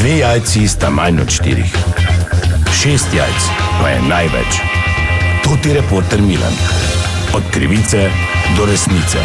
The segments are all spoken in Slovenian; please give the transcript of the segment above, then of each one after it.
2 jajci sta manj od 4. 6 jajc pa je največ. To ti reporter Milan. Od krivice do resnice.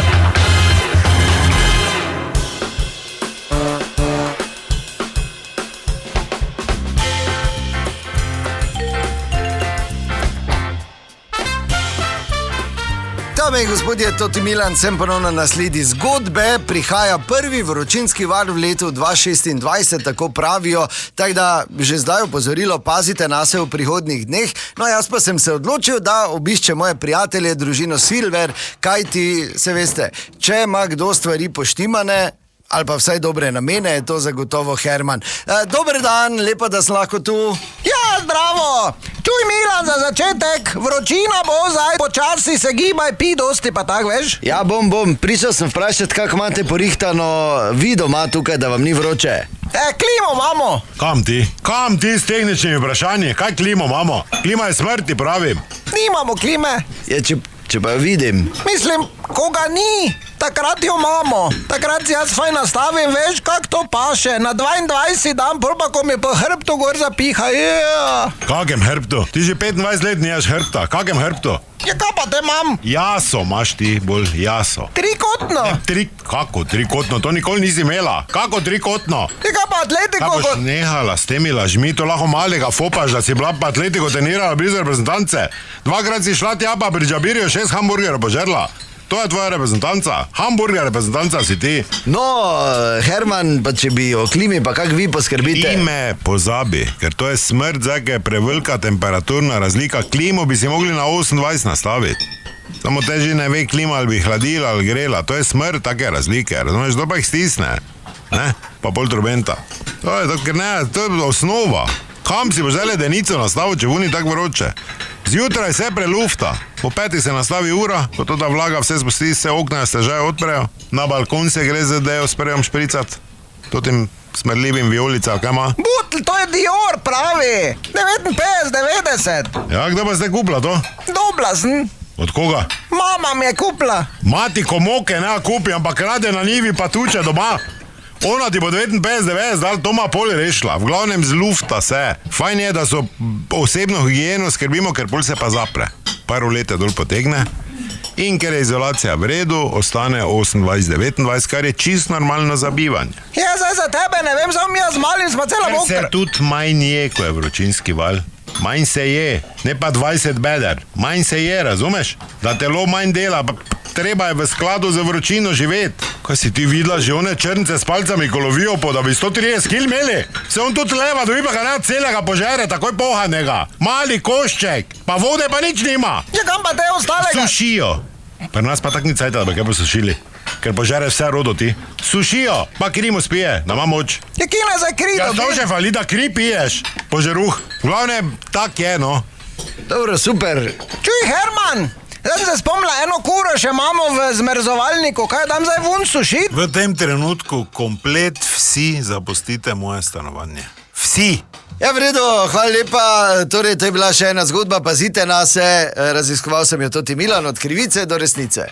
Dame in gospodje, to ti Milan, sem ponovno na sledi zgodbe. Prihaja prvi vročinski val v letu 2026, tako pravijo. Tako da že zdaj opozorilo, pazite nase v prihodnjih dneh. No, jaz pa sem se odločil, da obiščem moje prijatelje, družino Silver, kajti, se veste, če ima kdo stvari poštimane, ali pa vsaj dobre namene, je to zagotovo Herman. Dober dan, lepo, da sem lahko tu. Ja, zdravo! Čuj, Milan, za začetek, vročina bo zdaj, počasi se gibaj, pi dosti pa tak, veš? Ja, bom. Prišel sem vprašati, kako imate porihtano vi doma tukaj, da vam ni vroče. Klimo imamo. Kam ti s tehničnimi vprašanji? Kaj klimo imamo? Klima je smrti, pravim. Nimamo klime. Ja, če pa jo vidim. Mislim, koga ni, takrat jo imamo. Takrat si jaz fajn nastavim, veš, kak to paše. Na 22 dan, pol pa, ko mi po hrbtu gor zapiha. Kakem hrbtu? Ti že 25 let nimaš hrbta. Kakem hrbtu? Ja, kaj pa te imam? Jaso imaš ti, bolj jaso. Trikotno. Kako trikotno? To nikoli nisi imela. Kako trikotno? Ja, kaj pa atletiko? Kaj boš nehala s temi lažmi? To lahko malega fopaš, da si bila pa atletiko trenirala blizu reprezentance. 2krat si šla tja pa pri Džabirju 6 hamburgerov požerla. To je tvoja reprezentanca. Hamburger reprezentanca si ti. No, Herman, pa če bi o klimi, pa kak vi poskrbite? Klime pozabi, ker to je smrt, zdaj, ker je prevelika temperaturna razlika. Klimo bi si mogli na 28 nastaviti. Samo teži ne ve klima, ali bi hladila ali grela. To je smrt, take razlike. Razumeš, to pa jih stisne. Ne? Pa pol trubenta. To je to, ker ne, to je osnova. Kam si boš zdaj ledenico nastavil, če vuni tako vroče? Zjutraj se prelufta, po 5 se nastavi ura, ko to da vlaga vse spusti, se okna stežaje odprejo, na balkon se gre z dejo sprejom špricat, to tem smrljivim vijolica, kaj ima? Butl, to je Dior, pravi, 59, 90. Ja, kdo pa zdaj kupila to? Dobla sem. Od koga? Mama mi je kupila. Mati komoke ne kupi, ampak rade na njivi pa tuče doma. Ona ti bo 59, 90, dal doma pol rešila, v glavnem z lufta se. Fajn je, da so osebno higieno skrbimo, ker pol se pa zapre. Par leta dol potegne in ker je izolacija v redu, ostane 28, 29, kar je čisto normalno za bivanje. Ja, zdaj za tebe ne vem, samo jaz malim smo cela Ker se mokra. tudi manj je, ko je vročinski val. Manj se je, ne pa 20 beder. Manj se je, razumeš? Da telo manj dela, pa treba je v skladu z vročino živeti. Kaj si ti videla že one črnce s palcami, ko lovijo po, da bi 130 kil imeli? Se on tudi leva, dobi pa ga ne celega požere, takoj pohanega. Mali košček, pa vode pa nič nima. Ja, kam pa te ostalega? Sušijo. Pri nas pa tak ni cajta, da bi kaj posušili. Ker požere vse rodo ti. Sušijo, pa kri mu spije, da ima moč. Ja, kina za kri Ja, dobi. to že fali, da kri piješ, požeruh. V glavnem, tak je, no. Dobro, super. Čuj, Herman, zdaj sem se spomnila, eno kuro še imamo v zmrzovalniku, kaj dam zdaj vun sušit? V tem trenutku komplet vsi zapustite moje stanovanje. Vsi! Ja, v redu, hvala lepa. Torej, to je bila še ena zgodba, pazite nase. Raziskoval sem jo tudi Milan, od krivice do resnice.